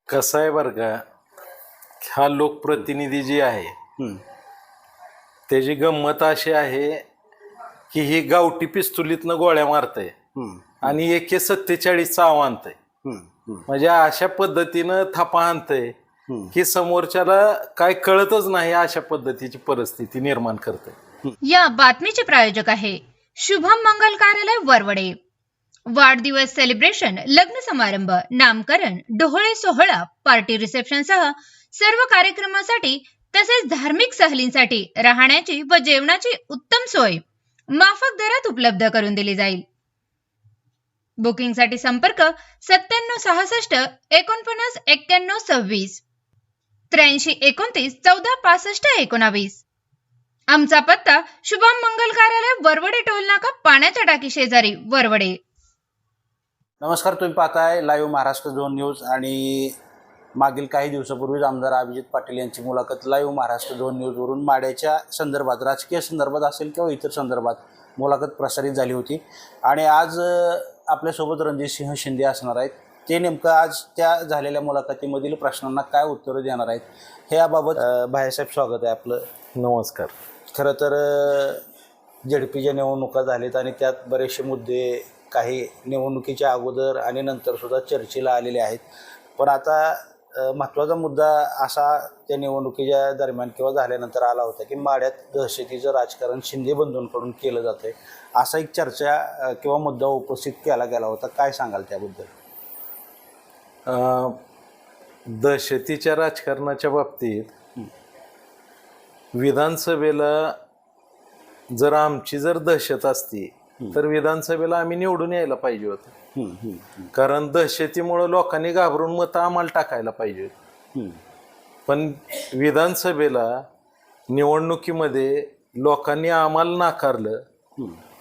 कसं आहे बरं का, हा लोकप्रतिनिधी जी आहे त्याची गंमत अशी आहे की ही गावठी पिस्तुलीतनं गोळ्या मारतंय आणि 147चं आव्हानतंय. म्हणजे अशा पद्धतीनं थापा आणतंय की समोरच्याला काय कळतच नाही, अशा पद्धतीची परिस्थिती निर्माण करते. या बातमीचे प्रायोजक आहे शुभम मंगल कार्यालय वरवडे. वाढदिवस सेलिब्रेशन, लग्न समारंभ, नामकरण, डोहाळे सोहळा, पार्टी रिसेप्शन सह सर्व कार्यक्रमासाठी तसेच धार्मिक सहलींसाठी राहण्याची व जेवणाची उत्तम सोय माफक दरात उपलब्ध करून दिली जाईल. बुकिंगसाठी संपर्क 9766 49 91 26 83 29 14 65 19. आमचा पत्ता शुभम मंगल कार्यालय वरवडे टोलनाका पाण्याच्या टाकी शेजारी वरवडे. नमस्कार, तुम्ही पाहताय लाईव्ह महाराष्ट्र झोन न्यूज. आणि मागील काही दिवसापूर्वीच आमदार अभिजित पाटील यांची मुलाखत लाईव्ह महाराष्ट्र झोन न्यूजवरून माड्याच्या संदर्भात, राजकीय संदर्भात असेल किंवा इतर संदर्भात मुलाखत प्रसारित झाली होती. आणि आज आपल्यासोबत रणजितसिंह शिंदे असणार आहेत. ते नेमकं आज त्या झालेल्या मुलाखतीमधील प्रश्नांना काय उत्तरं देणार आहेत हे याबाबत भाईसाहेब स्वागत आहे आपलं. नमस्कार. खरं तर झेडपीच्या निवडणुका झाल्यात आणि त्यात बरेचसे मुद्दे काही निवडणुकीच्या अगोदर आणि नंतरसुद्धा चर्चेला आलेले आहेत. पण आता महत्त्वाचा मुद्दा असा त्या निवडणुकीच्या दरम्यान किंवा झाल्यानंतर आला होता की माड्यात दहशतीचं राजकारण शिंदे बंधूंकडून केलं जातं आहे, असा एक चर्चा किंवा मुद्दा उपस्थित केला गेला होता. काय सांगाल त्याबद्दल? दहशतीच्या राजकारणाच्या बाबतीत विधानसभेला जर आमची दहशत असती तर विधानसभेला आम्ही निवडून यायला पाहिजे होतं. कारण दहशतीमुळे लोकांनी घाबरून मतं आम्हाला टाकायला पाहिजे होती. पण विधानसभेला निवडणुकीमध्ये लोकांनी आम्हाला नाकारलं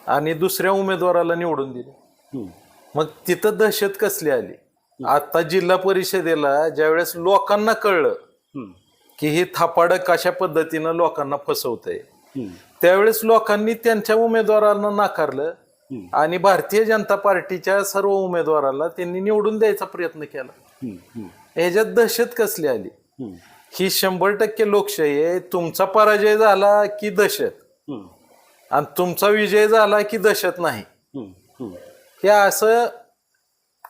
आणि दुसऱ्या उमेदवाराला निवडून दिलं. मग तिथं दहशत कसली आली? आता जिल्हा परिषदेला ज्यावेळेस लोकांना कळलं की ही थापाड कशा पद्धतीनं लोकांना फसवतंय, त्यावेळेस लोकांनी त्यांच्या उमेदवारांना नाकारलं आणि भारतीय जनता पार्टीच्या सर्व उमेदवाराला त्यांनी निवडून द्यायचा प्रयत्न केला. ह्याच्यात दहशत कसली आली? ही 100% लोकशाही आहे. तुमचा पराजय झाला की दहशत आणि तुमचा विजय झाला की दहशत नाही. हे असं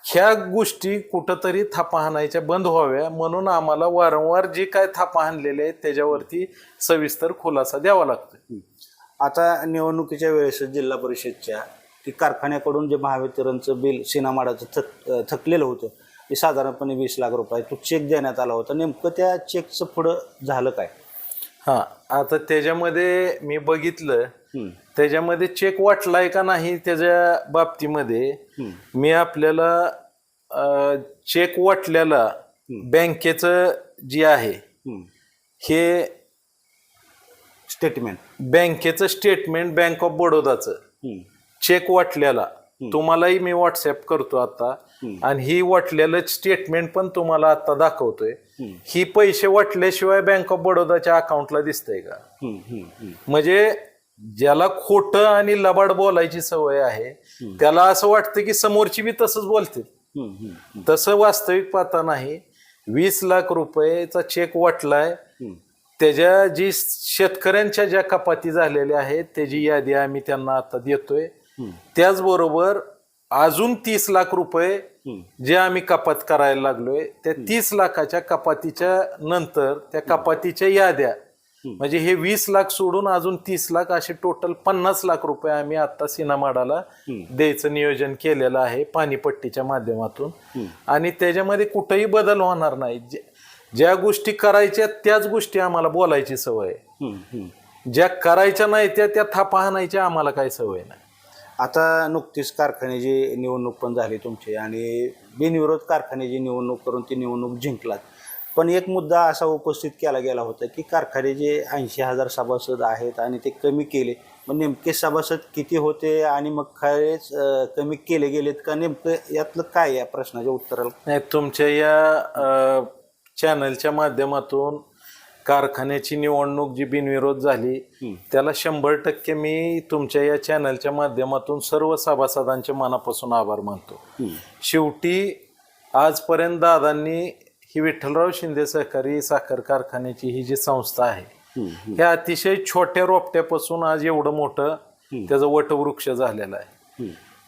ह्या गोष्टी कुठंतरी थापा हाणायच्या बंद व्हाव्या म्हणून आम्हाला वारंवार जे काय थापा हाणलेले आहेत त्याच्यावरती सविस्तर खुलासा द्यावा लागतो. आता निवडणुकीच्या वेळेस जिल्हा परिषदच्या ती कारखान्याकडून जे महावितरणचं बिल सिनामाडाचं थकलेलं होतं ते साधारणपणे 20 लाख रुपये तो चेक देण्यात आला होता. नेमकं त्या चेकचं पुढं झालं काय? हा, आता त्याच्यामध्ये मी बघितलं, त्याच्यामध्ये चेक वाटलाय का नाही त्याच्या बाबतीमध्ये मी आपल्याला चेक वाटलेला बँकेचं जे आहे हे स्टेटमेंट, बँकेचं स्टेटमेंट, बँक ऑफ बडोदाचं चेक वाटलेला तुम्हालाही मी व्हॉट्सअप करतो आता. आणि ही वाटलेलं स्टेटमेंट पण तुम्हाला आता दाखवतोय. ही पैसे वाटल्याशिवाय बँक ऑफ बडोदाच्या अकाउंटला दिसतंय का? म्हणजे ज्याला खोटं आणि लबाड बोलायची सवय आहे त्याला असं वाटतं की समोरची बी तसंच बोलते. तसं वास्तविक पाहता नाही. 20 लाख रुपयेचा चेक वाटलाय. त्याच्या जी शेतकऱ्यांच्या ज्या कपाती झालेल्या आहेत त्याची यादी आम्ही त्यांना आता देतोय. त्याचबरोबर अजून 30 लाख रुपये जे आम्ही कपात करायला लागलोय त्या 30 लाखाच्या कपातीच्या नंतर त्या कपातीच्या याद्या, म्हणजे हे 20 लाख सोडून अजून 30 लाख असे टोटल 50 लाख रुपये आम्ही आता सिनामाडाला द्यायचं नियोजन केलेलं आहे पाणीपट्टीच्या माध्यमातून. आणि त्याच्यामध्ये कुठेही बदल होणार नाही. ज्या गोष्टी करायच्या त्याच गोष्टी आम्हाला बोलायची सवय आहे. ज्या करायच्या नाही त्या थापा हाणायच्या आम्हाला काही सवय नाही. आता नुकतीच कारखान्याची निवडणूक पण झाली तुमची आणि बिनविरोध कारखान्याची निवडणूक करून ती निवडणूक जिंकलात. पण एक मुद्दा असा उपस्थित केला गेला होता की कारखान्याचे 80,000 सभासद आहेत आणि ते कमी केले. मग नेमके सभासद किती होते आणि मग खरेच कमी केले गेलेत का? नेमकं यातलं काय या प्रश्नाच्या उत्तराला? नाही, तुमच्या या चॅनलच्या माध्यमातून कारखान्याची निवडणूक जी बिनविरोध झाली त्याला 100% मी तुमच्या या चॅनलच्या माध्यमातून सर्व सभासदांचे मनापासून आभार मानतो. शेवटी आजपर्यंत दादांनी ही विठ्ठलराव शिंदे सहकारी साखर कारखान्याची ही जी संस्था आहे हे अतिशय छोट्या रोपट्यापासून आज एवढं मोठं त्याचं वटवृक्ष झालेलं आहे.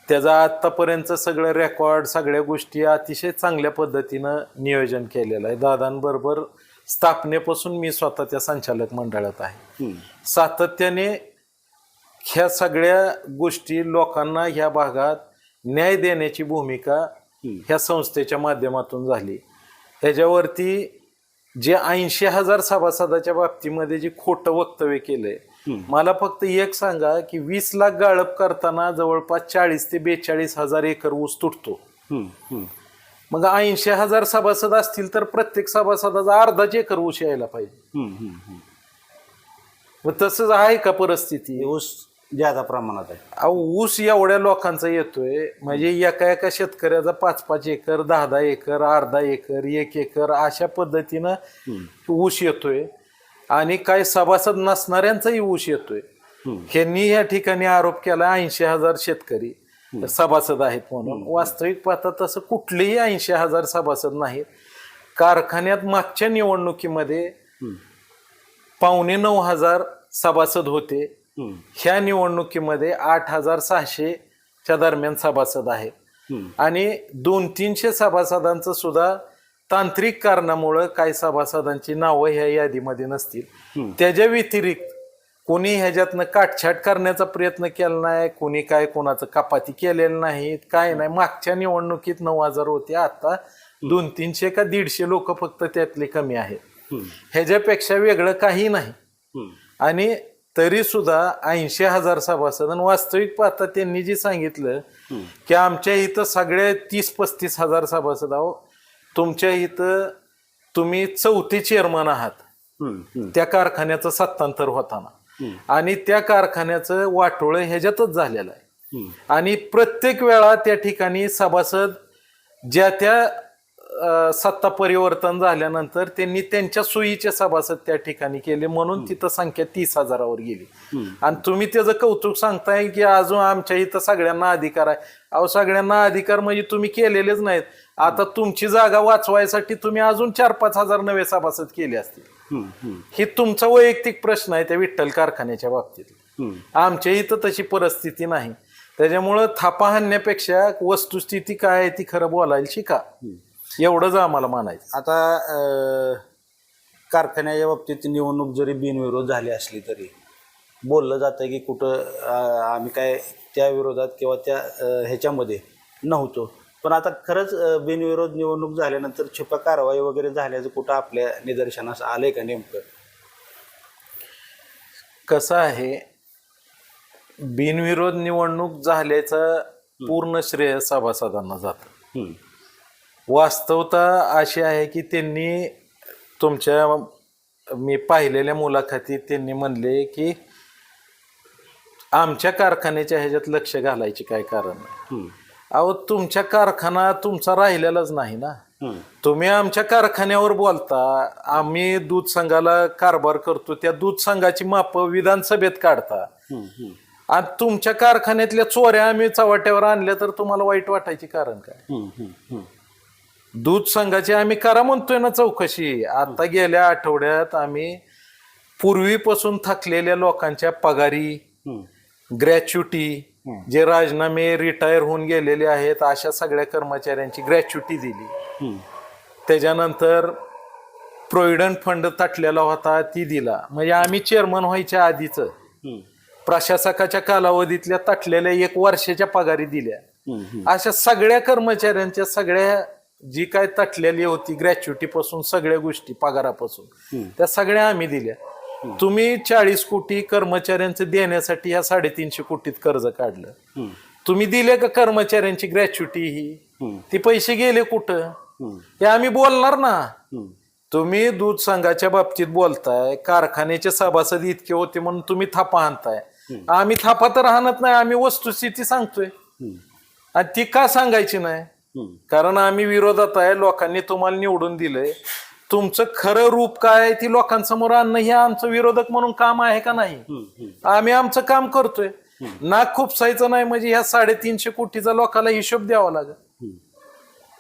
त्याचा आतापर्यंत सगळं रेकॉर्ड सगळ्या गोष्टी अतिशय चांगल्या पद्धतीनं नियोजन केलेलं आहे. दादांबरोबर स्थापनेपासून मी स्वतः त्या संचालक मंडळात आहे. सातत्याने ह्या सगळ्या गोष्टी लोकांना ह्या भागात न्याय देण्याची भूमिका ह्या संस्थेच्या माध्यमातून झाली. ह्याच्यावरती जे 80,000 सभासदाच्या बाबतीमध्ये जे खोटं वक्तव्य केलंय, मला फक्त एक सांगा की 20 लाख गाळप करताना जवळपास 40 ते 42,000 एकर ऊस तुटतो. मग 80,000 सभासद असतील तर प्रत्येक सभासदाचा अर्धाच एकर ऊस यायला पाहिजे. मग तसंच आहे का परिस्थिती? ऊस ज्यादा प्रमाणात आहे. अहो ऊस एवढ्या लोकांचा येतोय म्हणजे एका एका शेतकऱ्याचा 5-5 एकर 10-10 एकर अर्धा एकर 1 एकर अशा पद्धतीनं ऊस येतोय आणि काही सभासद नसणाऱ्यांचाही ऊस येतोय. ह्यांनी या ठिकाणी आरोप केला 80,000 शेतकरी सभासद आहेत म्हणून. वास्तविक पाहता तसं कुठलेही 80,000 सभासद नाहीत. कारखान्यात मागच्या निवडणुकीमध्ये 8,900 सभासद होते. ह्या निवडणुकीमध्ये 8,600च्या दरम्यान सभासद आहेत आणि 200-300 सभासदांचं सुद्धा तांत्रिक कारणामुळं काही सभासदांची नावं ह्या यादीमध्ये नसतील. त्याच्या व्यतिरिक्त कोणी ह्याच्यातनं काटछाट करण्याचा प्रयत्न केला नाही, कोणी काय कोणाचं कपाती केलेलं नाहीत, काय नाही. मागच्या निवडणुकीत 9,000 होते, आता 200-300 का 150 लोक फक्त त्यातले कमी आहेत. ह्याच्यापेक्षा वेगळं काही नाही. आणि तरी सुद्धा 80,000 सभासद. आणि वास्तविक पाहता त्यांनी जे सांगितलं की आमच्या इथं सगळे 30-35,000 सभासद आहो, तुमच्या इथं तुम्ही 4थी चेअरमन आहात त्या कारखान्याचं सत्तांतर होताना आणि त्या कारखान्याचं वाटोळं ह्याच्यातच झालेलं आहे. आणि प्रत्येक वेळा त्या ठिकाणी सभासद ज्या त्या सत्ता परिवर्तन झाल्यानंतर त्यांनी त्यांच्या सोयीचे सभासद त्या ठिकाणी केले म्हणून तिथं संख्या 30,000वर गेली. आणि तुम्ही त्याचं कौतुक सांगताय की अजून आमच्या इथं सगळ्यांना अधिकार आहे. अहो सगळ्यांना अधिकार म्हणजे तुम्ही केलेलेच नाहीत. आता तुमची जागा वाचवायसाठी तुम्ही अजून 4-5 हजार नवे सभासद केले असतील. ही तुमचा वैयक्तिक प्रश्न आहे त्या विठ्ठल कारखान्याच्या बाबतीत. आमच्या इथं तशी परिस्थिती नाही. त्याच्यामुळं थापा हाणण्यापेक्षा वस्तुस्थिती काय आहे ती खरं बोलायला शिका, एवढंच आम्हाला म्हणायचं. आता कारखान्याच्या बाबतीत निवडणूक जरी बिनविरोध झाली असली तरी बोललं जातं की कुठं आम्ही काय त्या विरोधात किंवा त्या ह्याच्यामध्ये नव्हतो. पण आता खरंच बिनविरोध निवडणूक झाल्यानंतर छुपा कारवाई वगैरे झाल्याचं कुठं आपल्या निदर्शनास आलंय का नेमकं? कसं आहे, बिनविरोध निवडणूक झाल्याचं पूर्ण श्रेय सभासदांना जातं. वास्तवता अशी आहे की त्यांनी तुमच्या मी पाहिलेल्या मुलाखतीत त्यांनी म्हणले की आमच्या कारखान्याच्या ह्याच्यात लक्ष घालायचे काय कारण नाही. अहो तुमच्या कारखाना तुमचा राहिलेलाच नाही ना. तुम्ही आमच्या कारखान्यावर बोलता, आम्ही दूध संघाला कारभार करतो, त्या दूध संघाची माप विधानसभेत काढता आणि तुमच्या कारखान्यातल्या चोऱ्या आम्ही चव्हाट्यावर आणल्या तर तुम्हाला वाईट वाटायचे कारण काय? दूध संघाची आम्ही करा म्हणतोय ना चौकशी. आता गेल्या आठवड्यात आम्ही पूर्वीपासून थकलेल्या लोकांच्या पगारी, ग्रॅच्युटी, जे राजीनामे रिटायर होऊन गेलेले आहेत अशा सगळ्या कर्मचाऱ्यांची ग्रॅच्युटी दिली. त्याच्यानंतर प्रोव्हिडंट फंड तटलेला होता ती दिला. म्हणजे आम्ही चेअरमन व्हायच्या आधीच प्रशासकाच्या कालावधीतल्या तटलेल्या 1 वर्षाच्या पगारी दिल्या. अशा सगळ्या कर्मचाऱ्यांच्या सगळ्या जी काय तटलेली होती ग्रॅच्युटी पासून सगळ्या गोष्टी पगारापासून त्या सगळ्या आम्ही दिल्या. तुम्ही 40 कोटी कर्मचाऱ्यांचं देण्यासाठी ह्या 350 कोटीत कर्ज काढलं. तुम्ही दिले का कर्मचाऱ्यांची ग्रॅच्युटी? ही ती पैसे गेले कुठं हे आम्ही बोलणार ना. तुम्ही दूध संघाच्या बाबतीत बोलताय, कारखान्याचे सभासद इतके होते म्हणून तुम्ही थापा आणताय. आम्ही थापा तर आणत नाही, आम्ही वस्तुस्थिती सांगतोय. आणि ती का सांगायची नाही? कारण आम्ही विरोधात आहे. लोकांनी तुम्हाला निवडून दिलंय, तुमचं खरं रूप काय आहे ती लोकांसमोर आणणं हे आमचं विरोधक म्हणून काम आहे का नाही? आम्ही आमचं काम करतोय. नाक खुपसायचं नाही म्हणजे ह्या 350 कोटीचा लोकांना हिशोब द्यावा लागेल.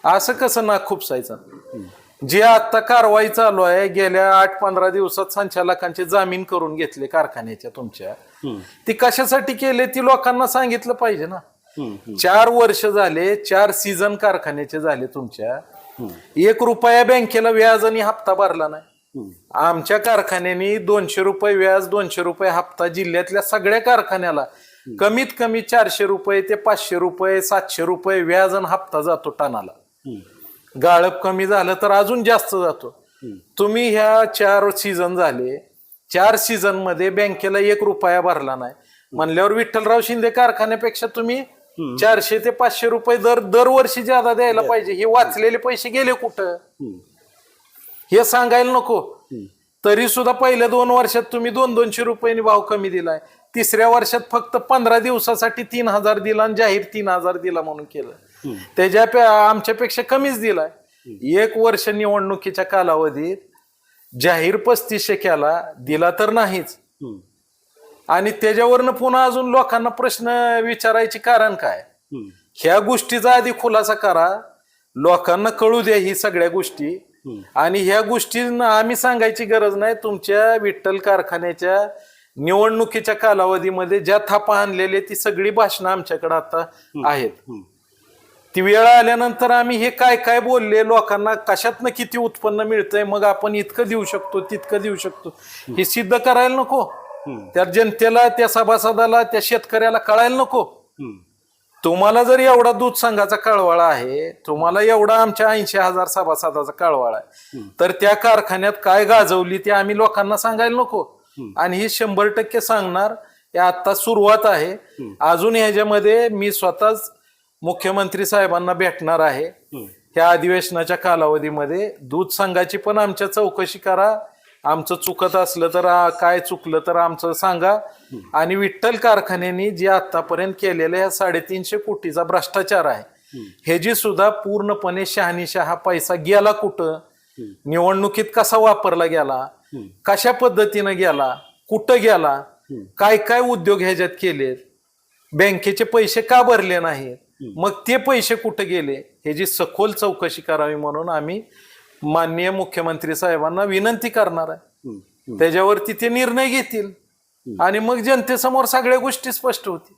असं कसं नाक खुपसायचं? जे आता कारवाई चालू आहे, गेल्या 8-15 दिवसात संचालकांचे जामीन करून घेतले कारखान्याच्या तुमच्या, ती कशासाठी केले ती लोकांना सांगितलं पाहिजे ना. 4 वर्ष झाले, 4 सीझन कारखान्याचे झाले तुमच्या, 1 रुपया बँकेला व्याज आणि हप्ता भरला नाही. आमच्या कारखान्याने 200 रुपये व्याज, 200 रुपये हप्ता जिल्ह्यातल्या सगळ्या कारखान्याला कमीत कमी 400 रुपये ते 500 रुपये 700 रुपये व्याज आणि हप्ता जातो टनाला. गाळप कमी झालं तर अजून जास्त जातो. तुम्ही ह्या 4 सीझन झाले, 4 सीझन मध्ये बँकेला 1 रुपया भरला नाही म्हणल्यावर विठ्ठलराव शिंदे कारखान्यापेक्षा तुम्ही 400 ते 500 रुपये दरवर्षी ज्यादा द्यायला पाहिजे. हे वाचलेले पैसे गेले कुठं हे सांगायला नको. तरी सुद्धा पहिल्या 2 वर्षात तुम्ही 200-200 रुपयांनी भाव कमी दिलाय. 3ऱ्या वर्षात फक्त 15 दिवसासाठी 3000 दिला आणि जाहीर 3000 दिला म्हणून केलं. आमच्यापेक्षा कमीच दिलाय. 1 वर्ष निवडणुकीच्या कालावधीत जाहीर 3500 केला, दिला तर नाहीच. आणि त्याच्यावरनं पुन्हा अजून लोकांना प्रश्न विचारायचे कारण काय. ह्या गोष्टीचा आधी खुलासा करा, लोकांना कळू द्या ही सगळ्या गोष्टी. आणि ह्या गोष्टींना आम्ही सांगायची गरज नाही. तुमच्या विठ्ठल कारखान्याच्या निवडणुकीच्या कालावधीमध्ये ज्या थापा आणलेले ती सगळी भाषणं आमच्याकडे आता आहेत. ती वेळ आल्यानंतर आम्ही हे काय काय बोलले, लोकांना कशातनं किती उत्पन्न मिळतंय, मग आपण इतकं देऊ शकतो तितकं देऊ शकतो हे सिद्ध करायला नको. त्या जनतेला, त्या सभासदाला, त्या शेतकऱ्याला कळायला नको. तुम्हाला जर एवढा दूध संघाचा कळवाळा आहे, तुम्हाला एवढा आमच्या 80,000 सभासदाचा कळवाळा आहे, तर त्या कारखान्यात काय गाजवली ते आम्ही लोकांना सांगायला नको. आणि हे 100% सांगणार. हे आता सुरुवात आहे. अजून ह्याच्यामध्ये मी स्वतःच मुख्यमंत्री साहेबांना भेटणार आहे. ह्या अधिवेशनाच्या कालावधीमध्ये दूध संघाची पण आमच्या चौकशी करा. आमचं चुकत असलं तर, काय चुकलं तर आमचं सांगा. आणि विठ्ठल कारखान्याने जे आतापर्यंत केलेलं या 350 कोटीचा भ्रष्टाचार आहे, ह्याची सुद्धा पूर्णपणे शहानिशा हा पैसा गेला कुठं, निवडणुकीत कसा वापरला गेला, कशा पद्धतीनं गेला, कुठं गेला, काय काय उद्योग ह्याच्यात केलेत, बँकेचे पैसे का भरले नाहीत, मग ते पैसे कुठे गेले, ह्याची सखोल चौकशी करावी म्हणून आम्ही माननीय मुख्यमंत्री साहेबांना विनंती करणार आहे. त्याच्यावरती ते निर्णय घेतील आणि मग जनतेसमोर सगळ्या गोष्टी स्पष्ट होतील.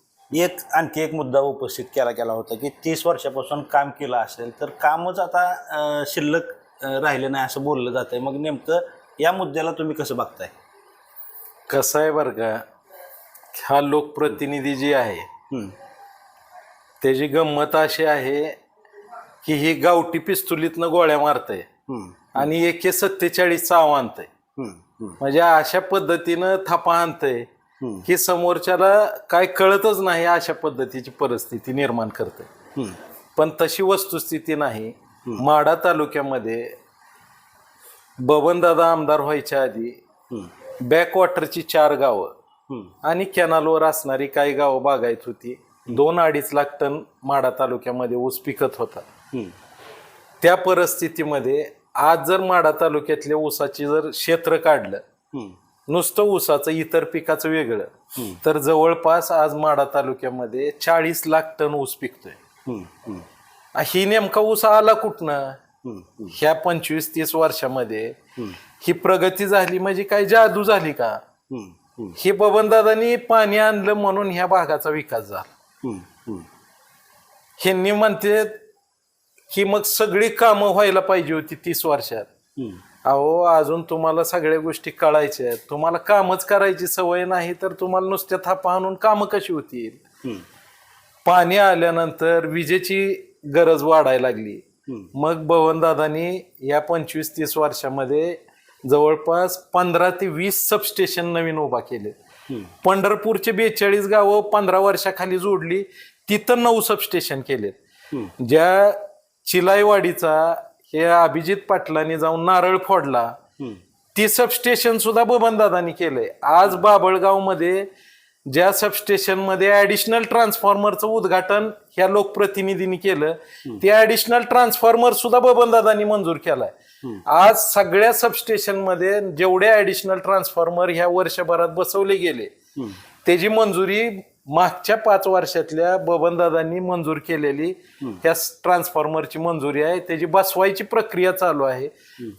आणखी एक मुद्दा उपस्थित केला होता की 30 वर्षापासून काम केलं असेल तर कामच आता शिल्लक राहिलं नाही असं बोललं जातंय. मग नेमकं या मुद्द्याला तुम्ही कसं बघताय? कसं आहे बरं का, हा लोकप्रतिनिधी जी आहे त्याची गंमत अशी आहे की ही गावठी पिस्तुलीतनं गोळ्या मारतय आणि AK-47 आणतंय. म्हणजे अशा पद्धतीनं थापा आणतंय की समोरच्याला काय कळतच नाही. अशा पद्धतीची परिस्थिती निर्माण करते. पण तशी वस्तुस्थिती नाही. माढा तालुक्यामध्ये बबनदादा आमदार व्हायच्या आधी बॅकवॉटरची 4 गावं आणि कॅनलवर असणारी काही गावं बागायत होती. 2-2.5 लाख टन माढा तालुक्यामध्ये ऊस पिकत होता. त्या परिस्थितीमध्ये आज जर माढा तालुक्यातल्या ऊसाची जर क्षेत्र काढलं, नुसतं ऊसाचं इतर पिकाचं वेगळं, तर जवळपास आज माढा तालुक्यामध्ये 40 लाख टन ऊस पिकतोय. ही नेमका ऊस आला कुठनं? ह्या 25-30 वर्षामध्ये ही प्रगती झाली म्हणजे काय जादू झाली का? हे बबनदादांनी पाणी आणलं म्हणून ह्या भागाचा विकास झाला. ह्यांनी म्हणते की मग सगळी कामं व्हायला पाहिजे होती 30 वर्षात. अहो, अजून तुम्हाला सगळ्या गोष्टी कळायच्या आहेत. तुम्हाला कामच करायची सवय नाही तर तुम्हाला नुसत्या थापा आणून कामं कशी होतील? पाणी आल्यानंतर विजेची गरज वाढायला लागली. मग बबनदादांनी या 25-30 वर्षामध्ये जवळपास 15 ते 20 सबस्टेशन नवीन उभा केले. पंढरपूरचे 42 गावं 15 वर्षाखाली जोडली, तिथं 9 सबस्टेशन केलेत. ज्या चिलाईवाडीचा हे अभिजित पाटलांनी जाऊन नारळ फोडला, ती सबस्टेशन सुद्धा बबनदादांनी केलंय. आज बाबळगाव मध्ये ज्या सबस्टेशन मध्ये ऍडिशनल ट्रान्सफॉर्मरचं उद्घाटन ह्या लोकप्रतिनिधींनी केलं, ते ऍडिशनल ट्रान्सफॉर्मर सुद्धा बबनदादांनी मंजूर केलाय. आज सगळ्या सबस्टेशन मध्ये जेवढे ऍडिशनल ट्रान्सफॉर्मर ह्या वर्षभरात बसवले गेले त्याची मंजुरी मागच्या 5 वर्षातल्या बबनदादांनी मंजूर केलेली त्या ट्रान्सफॉर्मरची मंजुरी आहे, त्याची बसवायची प्रक्रिया चालू आहे.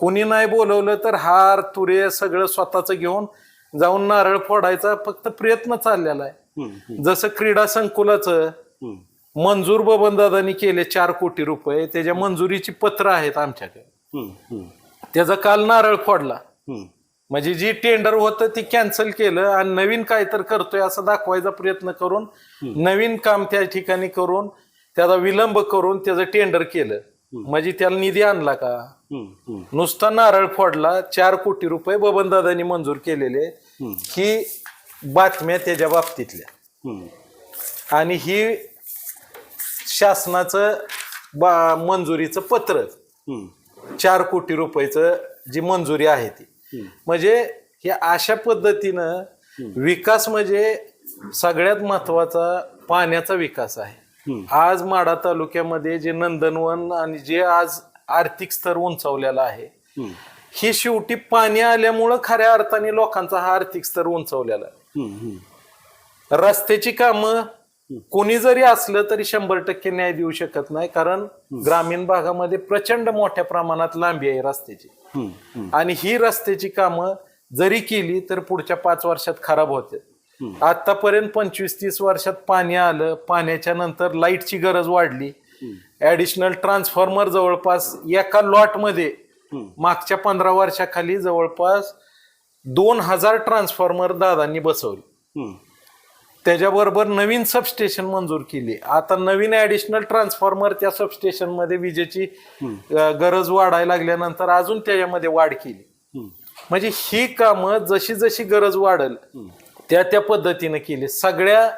कोणी नाही बोलवलं तर हार तुरे सगळं स्वतःच घेऊन जाऊन नारळ फोडायचा फक्त प्रयत्न चाललेला आहे. जसं क्रीडा संकुलाचं मंजूर बबनदादांनी केले 4 कोटी रुपये, त्याच्या मंजुरीची पत्र आहेत आमच्याकडे. त्याचा काल नारळ फोडला. म्हणजे जी टेंडर होतं ती कॅन्सल केलं आणि नवीन काय तर करतोय असं दाखवायचा प्रयत्न करून नवीन काम त्या ठिकाणी करून त्याचा विलंब करून त्याचं टेंडर केलं. म्हणजे त्याला निधी आणला का? नुसता नारळ फोडला. 4 कोटी रुपये बबनदादांनी मंजूर केलेले. ही बातम्या त्याच्या बाबतीतल्या. आणि ही शासनाचं मंजुरीचं पत्र 4 कोटी रुपयाचं जी मंजुरी आहे ती. म्हणजे हे अशा पद्धतीनं विकास म्हणजे सगळ्यात महत्वाचा पाण्याचा विकास आहे. आज माढा तालुक्यामध्ये जे नंदनवन आणि जे आज आर्थिक स्तर उंचावलेला आहे, ही शेवटी पाणी आल्यामुळं खऱ्या अर्थाने लोकांचा हा आर्थिक स्तर उंचावलेला आहे. रस्त्याची कामं कोणी जरी असलं तरी 100% न्याय देऊ शकत नाही, कारण ग्रामीण भागामध्ये प्रचंड मोठ्या प्रमाणात लांबी आहे रस्त्याची. आणि ही रस्त्याची कामं जरी केली तर पुढच्या 5 वर्षात खराब होते. आतापर्यंत 25-30 वर्षात पाणी आलं, पाण्याच्या नंतर लाईटची गरज वाढली. ऍडिशनल ट्रान्सफॉर्मर जवळपास एका लॉटमध्ये मागच्या 15 वर्षाखाली जवळपास 2000 ट्रान्सफॉर्मर दादांनी बसवले. त्याच्याबरोबर नवीन सबस्टेशन मंजूर केली. आता नवीन ऍडिशनल ट्रान्सफॉर्मर त्या सबस्टेशन मध्ये विजेची गरज वाढायला लागल्यानंतर अजून त्याच्यामध्ये वाढ केली. म्हणजे ही कामं जशी जशी गरज वाढल त्या पद्धतीने केली. सगळ्या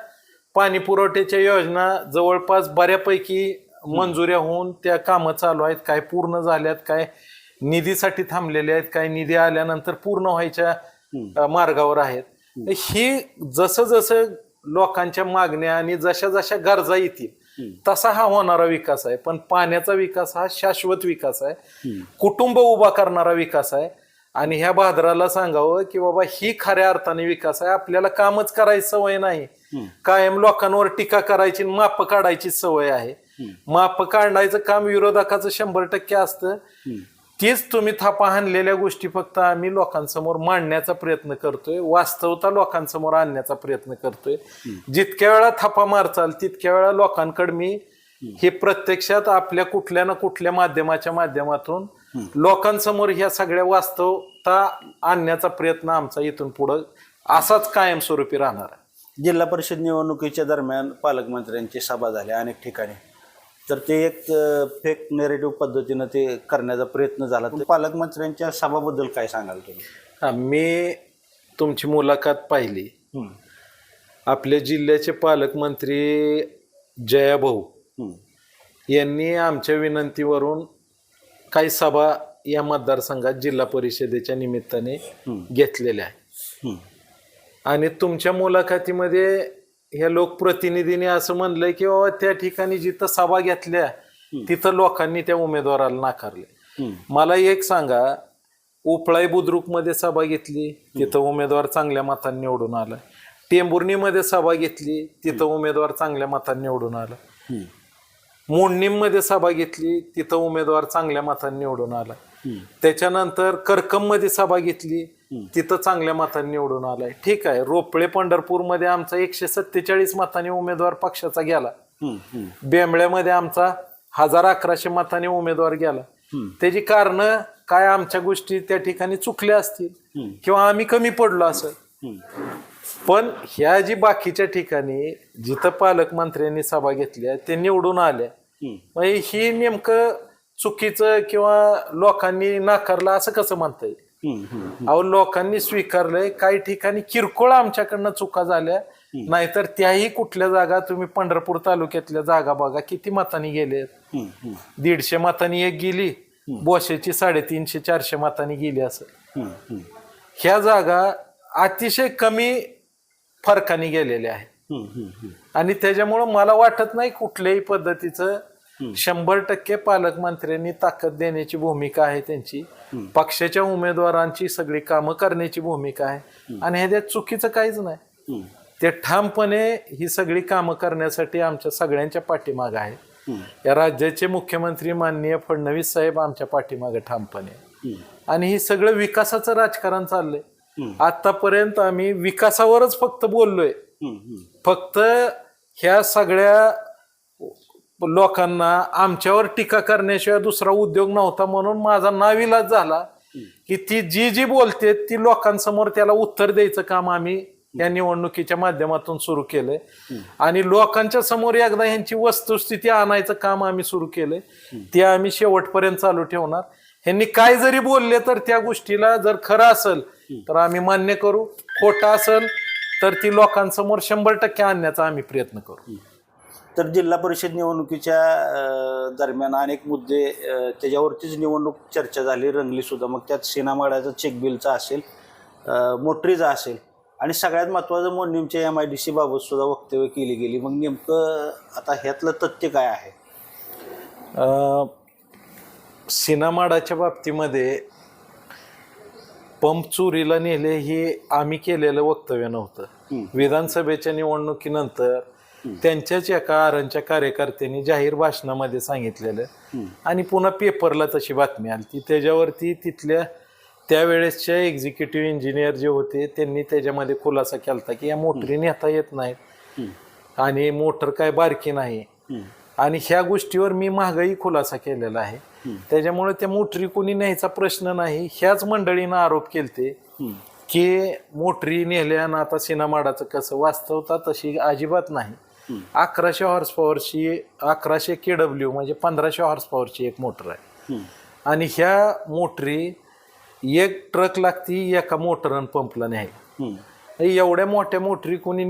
पाणी पुरवठ्याच्या योजना जवळपास बऱ्यापैकी मंजुऱ्या होऊन त्या कामं चालू आहेत. काय पूर्ण झाल्यात, काय निधीसाठी थांबलेले आहेत, काय निधी आल्यानंतर पूर्ण व्हायच्या मार्गावर आहेत. ही जसं जसं लोकांच्या मागण्या आणि जशा जशा गरजा येतील तसा हा होणारा विकास आहे. पण पाण्याचा विकास हा शाश्वत विकास आहे, कुटुंब उभा करणारा विकास आहे. आणि ह्या भादराला सांगावं की बाबा ही खऱ्या अर्थाने विकास आहे. आपल्याला कामच करायची सवय नाही, कायम लोकांवर टीका करायची, माप काढायची सवय आहे. माप काढायचं काम विरोधकाचं 100% असतं. तीच तुम्ही थापा हाणलेल्या गोष्टी फक्त आम्ही लोकांसमोर मांडण्याचा प्रयत्न करतोय, वास्तवता लोकांसमोर आणण्याचा प्रयत्न करतोय. जितक्या वेळा थापा मारचाल तितक्या वेळा लोकांकडे मी हे प्रत्यक्षात आपल्या कुठल्या ना कुठल्या माध्यमाच्या माध्यमातून लोकांसमोर ह्या सगळ्या वास्तवता आणण्याचा प्रयत्न आमचा इथून पुढे असाच कायमस्वरूपी राहणार आहे. जिल्हा परिषद निवडणुकीच्या दरम्यान पालकमंत्र्यांची सभा झाल्या अनेक ठिकाणी, तर ते एक फेक नेरेटिव्ह पद्धतीनं ते करण्याचा प्रयत्न झाला. तर पालकमंत्र्यांच्या सभाबद्दल काय सांगाल तुम्ही? मी तुमची मुलाखत पाहिली. आपल्या जिल्ह्याचे पालकमंत्री जयाभाऊ यांनी आमच्या विनंतीवरून काही सभा या मतदारसंघात जिल्हा परिषदेच्या निमित्ताने घेतलेल्या आहे. आणि तुमच्या मुलाखतीमध्ये ह्या लोकप्रतिनिधीने असं म्हणलंय की बाबा त्या ठिकाणी जिथं सभा घेतल्या तिथं लोकांनी त्या उमेदवाराला नाकारले. मला एक सांगा, उपळाई बुद्रुक मध्ये सभा घेतली, तिथं उमेदवार चांगल्या मतांनी निवडून आला. टेंभुर्णीमध्ये सभा घेतली, तिथं उमेदवार चांगल्या मतांनी निवडून आला. मोडणीम मध्ये सभा घेतली, तिथं उमेदवार चांगल्या मतांनी निवडून आला. त्याच्यानंतर करकम मध्ये सभा घेतली, तिथं चांगल्या मतांनी निवडून आलाय. ठीक आहे. रोपळे पंढरपूर मध्ये आमचा 147 मतांनी उमेदवार पक्षाचा गेला. बेंबळ्यामध्ये आमचा 1111 मतांनी उमेदवार गेला. त्याची कारण काय, आमच्या गोष्टी त्या ठिकाणी चुकल्या असतील किंवा आम्ही कमी पडलो असेल. पण ह्या जी बाकीच्या ठिकाणी जिथं पालकमंत्र्यांनी सभा घेतल्या ते निवडून आल्या, म्हणजे ही नेमकं चुकीचं किंवा लोकांनी नाकारलं असं कसं म्हणता येईल? अहो, लोकांनी स्वीकारलंय. काही ठिकाणी किरकोळ आमच्याकडनं चुका झाल्या, नाहीतर त्याही कुठल्या जागा तुम्ही पंढरपूर तालुक्यातल्या जागा बघा किती मतांनी गेले. 150 मतांनी एक गेली, बोशेची 350-400 मतांनी गेली. असं ह्या जागा अतिशय कमी फरकाने गेलेल्या आहेत. आणि त्याच्यामुळं मला वाटत नाही कुठल्याही पद्धतीचं 100% पालकमंत्र्यांनी ताकद देण्याची भूमिका आहे त्यांची. पक्षाच्या उमेदवारांची सगळी कामं करण्याची भूमिका आहे. आणि ह्याच्यात चुकीचं काहीच नाही. ते ठामपणे ही सगळी कामं करण्यासाठी आमच्या सगळ्यांच्या पाठीमागं आहे. या राज्याचे मुख्यमंत्री माननीय फडणवीस साहेब आमच्या पाठीमागे ठामपणे, आणि हे सगळं विकासाचं राजकारण चाललंय. आतापर्यंत आम्ही विकासावरच फक्त बोललोय. फक्त ह्या सगळ्या लोकांना आमच्यावर टीका करण्याशिवाय दुसरा उद्योग नव्हता, म्हणून माझा नाविलाज झाला की ती जी बोलते ती लोकांसमोर त्याला उत्तर द्यायचं काम आम्ही या निवडणुकीच्या माध्यमातून सुरू केलंय. आणि लोकांच्या समोर एकदा यांची वस्तुस्थिती आणायचं काम आम्ही सुरू केलंय. ते आम्ही शेवटपर्यंत चालू ठेवणार. ह्यांनी काय जरी बोलले तर त्या गोष्टीला जर खरं असेल तर आम्ही मान्य करू, खोटं असेल तर ती लोकांसमोर 100% आणण्याचा आम्ही प्रयत्न करू. तर जिल्हा परिषद निवडणुकीच्या दरम्यान अनेक मुद्दे त्याच्यावरतीच निवडणूक चर्चा झाली, रंगली सुद्धा. मग त्यात सीनामाड्याचा चेकबिलचा असेल, मोटरीचा असेल, आणि सगळ्यात महत्त्वाचं मोडणीमच्या MIDC बाबत सुद्धा वक्तव्य केली गेली. मग नेमकं आता ह्यातलं तथ्य काय आहे? सीनामाडाच्या बाबतीमध्ये पंप चोरीला नेले हे आम्ही केलेलं वक्तव्य नव्हतं. विधानसभेच्या निवडणुकीनंतर त्यांच्याच एका आरणच्या कार्यकर्त्यांनी जाहीर भाषणामध्ये सांगितलेलं, आणि पुन्हा पेपरला तशी बातमी आली. त्याच्यावरती तिथल्या त्यावेळेसच्या एक्झिक्युटिव्ह इंजिनियर जे होते त्यांनी त्याच्यामध्ये खुलासा केला की या मोटरी नेता येत नाहीत आणि मोटर काय बारकी नाही, आणि ह्या गोष्टीवर मी मागही खुलासा केलेला आहे. त्याच्यामुळे त्या मोटरी कोणी न्यायचा प्रश्न नाही. ह्याच मंडळीनं आरोप केलते की मोटरी नेल्यानं आता सीनामाडाचं कसं. वास्तवता तशी अजिबात नाही. 1100 हॉर्स पॉवरची 1100 KW म्हणजे 1500 हॉर्स पॉवरची एक मोटर आहे, आणि ह्या मोटरी एक ट्रक लागती एका मोटर आणि पंपला न्यायला. एवढ्या मोठ्या मोटरी कोणी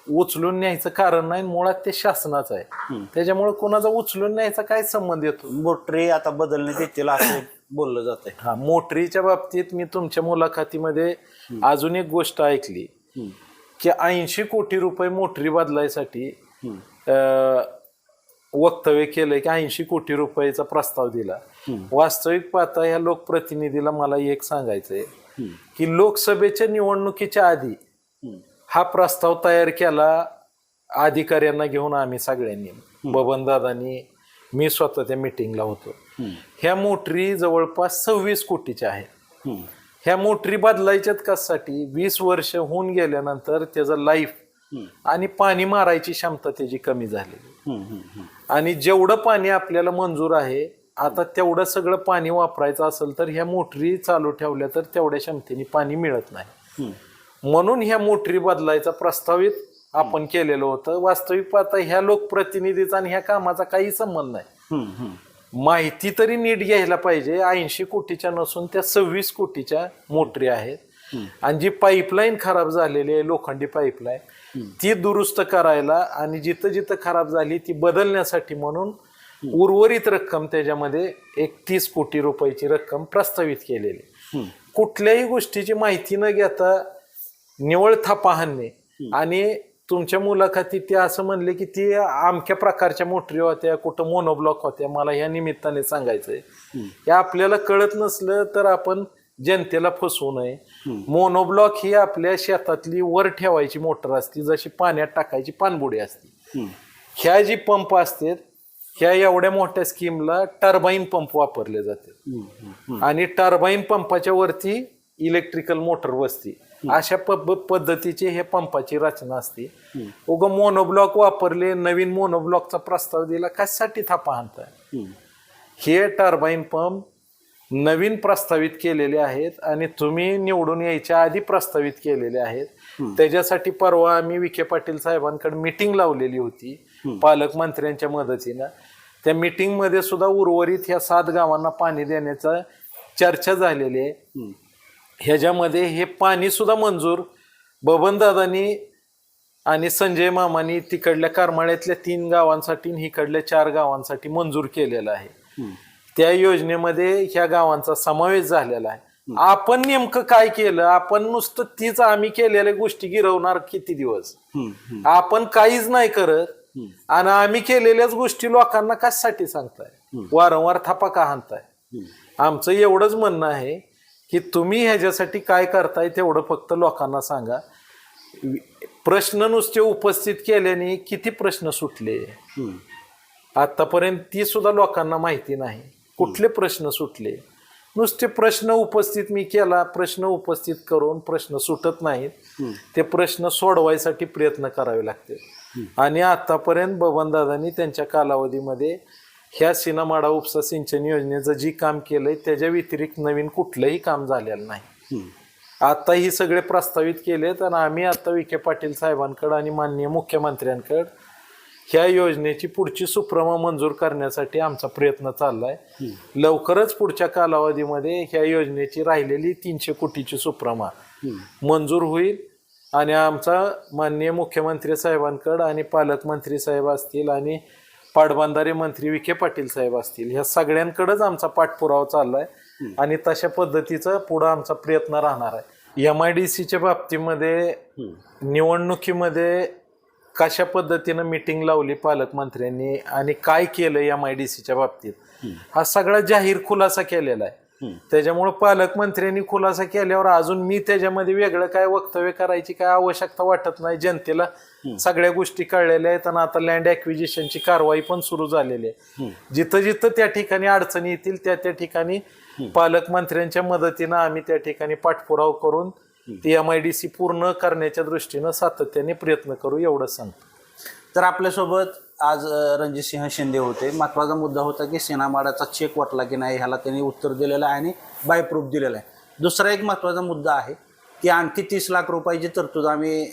उचलून न्यायचं कारण नाही. मुळात ते शासनाचं आहे, त्याच्यामुळे कोणाचा उचलून न्यायचा काय संबंध येतो? मोटरी आता बदलण्यात येतील असं बोललं जात आहे. हा, मोटरीच्या बाबतीत मी तुमच्या मुलाखतीमध्ये अजून एक गोष्ट ऐकली की 80 कोटी रुपये मोटरी बदलायसाठी वक्तव्य केलंय की 80 कोटी रुपयाचा प्रस्ताव दिला. वास्तविक पाहता ह्या लोकप्रतिनिधीला मला एक सांगायचंय की लोकसभेच्या निवडणुकीच्या आधी हा प्रस्ताव तयार केला अधिकाऱ्यांना घेऊन आम्ही सगळ्यांनी, बबनदादांनी, मी स्वतः त्या मिटिंगला होतो. ह्या मोटरी जवळपास 26 कोटीच्या आहेत. ह्या मोटरी बदलायच्यात कशासाठी? 20 वर्ष होऊन गेल्यानंतर त्याचं लाईफ आणि पाणी मारायची क्षमता त्याची कमी झाली, आणि जेवढं पाणी आपल्याला मंजूर आहे आता तेवढं सगळं पाणी वापरायचं असेल तर ह्या मोटरी चालू ठेवल्या तर तेवढ्या क्षमतेने पाणी मिळत नाही. म्हणून ह्या मोटरी बदलायचा प्रस्तावित आपण केलेलं होतं. वास्तविक पाहता ह्या लोकप्रतिनिधीचा आणि ह्या कामाचा काही संबंध नाही. माहिती तरी नीट घ्यायला पाहिजे. 80 कोटीच्या नसून त्या 26 कोटीच्या मोटरी आहेत, आणि जी पाईपलाईन खराब झालेली आहे, लोखंडी पाईपलाईन, ती दुरुस्त करायला आणि जिथं जिथं खराब झाली ती बदलण्यासाठी म्हणून उर्वरित रक्कम त्याच्यामध्ये 31 कोटी रुपयाची रक्कम प्रस्तावित केलेली. कुठल्याही गोष्टीची माहिती न घेता निवळ थापा हाणणे, आणि तुमच्या मुलाखतीत ते असं म्हणले की ती अमक्या प्रकारच्या मोटरी होत्या, कुठं मोनोब्लॉक होत्या. मला ह्या निमित्ताने सांगायचंय हे आपल्याला कळत नसलं तर आपण जनतेला फसवू नये. मोनोब्लॉक ही आपल्या शेतातली वर ठेवायची मोटर असते, जशी पाण्यात टाकायची पाणबुडी असते. ह्या जी पंप असतात ह्या एवढ्या मोठ्या स्कीमला टर्बाईन पंप वापरले जाते, आणि टर्बाईन पंपाच्या वरती इलेक्ट्रिकल मोटर बसते. अशा पद्धतीची हे पंपाची रचना असते. उगा मोनोब्लॉक वापरले, नवीन मोनोब्लॉकचा प्रस्ताव दिला, कशासाठी थापा हाणताय? हे टर्बाईन पंप नवीन प्रस्तावित केलेले आहेत आणि तुम्ही निवडून यायच्या आधी प्रस्तावित केलेले आहेत. त्याच्यासाठी परवा आम्ही विखे पाटील साहेबांकडे मीटिंग लावलेली होती पालकमंत्र्यांच्या मदतीनं. त्या मीटिंगमध्ये सुद्धा उर्वरित ह्या 7 गावांना पाणी देण्याचा चर्चा झालेली आहे. ह्याच्यामध्ये हे पाणी सुद्धा मंजूर बबनदादांनी आणि संजय मामांनी तिकडल्या करमाळ्यातल्या 3 गावांसाठी आणि इकडल्या 4 गावांसाठी मंजूर केलेलं आहे. त्या योजनेमध्ये ह्या गावांचा समावेश झालेला आहे. आपण नेमकं काय केलं? आपण नुसतं तीच आम्ही केलेल्या गोष्टी गिरवणार किती दिवस? आपण काहीच नाही करत आणि आम्ही केलेल्याच गोष्टी लोकांना कशासाठी सांगताय? वारंवार थापा का हाणताय? आमचं एवढंच म्हणणं आहे की तुम्ही ह्याच्यासाठी काय करताय तेवढं फक्त लोकांना सांगा. प्रश्न नुसते उपस्थित केल्याने किती प्रश्न सुटले आतापर्यंत ती सुद्धा लोकांना माहिती नाही. कुठले प्रश्न सुटले? नुसते प्रश्न उपस्थित मी केला, प्रश्न उपस्थित करून प्रश्न सुटत नाहीत. ते प्रश्न सोडवायसाठी प्रयत्न करावे लागते. आणि आतापर्यंत बबनदादांनी त्यांच्या कालावधीमध्ये ह्या सिनामाडा उपसा सिंचन योजनेचं जी काम केलंय त्याच्या व्यतिरिक्त नवीन कुठलंही काम झालेलं नाही. आता ही सगळे प्रस्तावित केलेत आणि आम्ही आता विखे पाटील साहेबांकडे आणि माननीय मुख्यमंत्र्यांकडे ह्या योजनेची पुढची सुप्रमा मंजूर करण्यासाठी आमचा प्रयत्न चाललाय. लवकरच पुढच्या कालावधीमध्ये ह्या योजनेची राहिलेली 300 कोटीची सुप्रमा मंजूर होईल आणि आमचा माननीय मुख्यमंत्री साहेबांकडे आणि पालकमंत्री साहेब असतील आणि पाटबंधारे मंत्री विखे पाटील साहेब असतील ह्या सगळ्यांकडेच आमचा पाठपुरावा चाललाय आणि तशा पद्धतीचा पुढे आमचा प्रयत्न राहणार आहे. MIDCच्या बाबतीमध्ये निवडणुकीमध्ये कशा पद्धतीनं मीटिंग लावली पालकमंत्र्यांनी आणि काय केलं MIDCच्या बाबतीत हा सगळा जाहीर खुलासा केलेला आहे. त्याच्यामुळे पालकमंत्र्यांनी खुलासा केल्यावर अजून मी त्याच्यामध्ये वेगळं काय वक्तव्य करायची काय आवश्यकता वाटत नाही. जनतेला सगळ्या गोष्टी कळलेल्या आहेत आणि आता लँड ॲक्विजिशनची कारवाई पण सुरू झालेली आहे. जिथं जिथं त्या ठिकाणी अडचणी येतील त्या त्या ठिकाणी पालकमंत्र्यांच्या मदतीनं आम्ही त्या ठिकाणी पाठपुरावा करून ती MIDC पूर्ण करण्याच्या दृष्टीनं सातत्याने प्रयत्न करू एवढं सांगतो. तर आपल्यासोबत आज रणजितसिंह शिंदे होते. महत्त्वाचा मुद्दा होता की सिनामाडाचा चेक वाटला की नाही ह्याला त्यांनी उत्तर दिलेलं आहे आणि बाय प्रूफ दिलेलं आहे. दुसरा एक महत्त्वाचा मुद्दा आहे की आणखी 30 लाख रुपयाची तरतूद आम्ही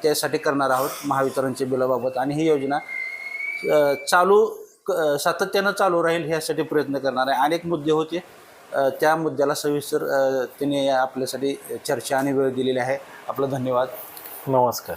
त्यासाठी करणार आहोत महावितरणच्या बिलाबाबत आणि ही योजना सातत्यानं चालू राहील ह्यासाठी प्रयत्न करणार आहे. अनेक मुद्दे होते त्या मुद्द्याला सविस्तर त्यांनी आपल्यासाठी चर्चा आणि वेळ दिलेली आहे. आपला धन्यवाद. नमस्कार.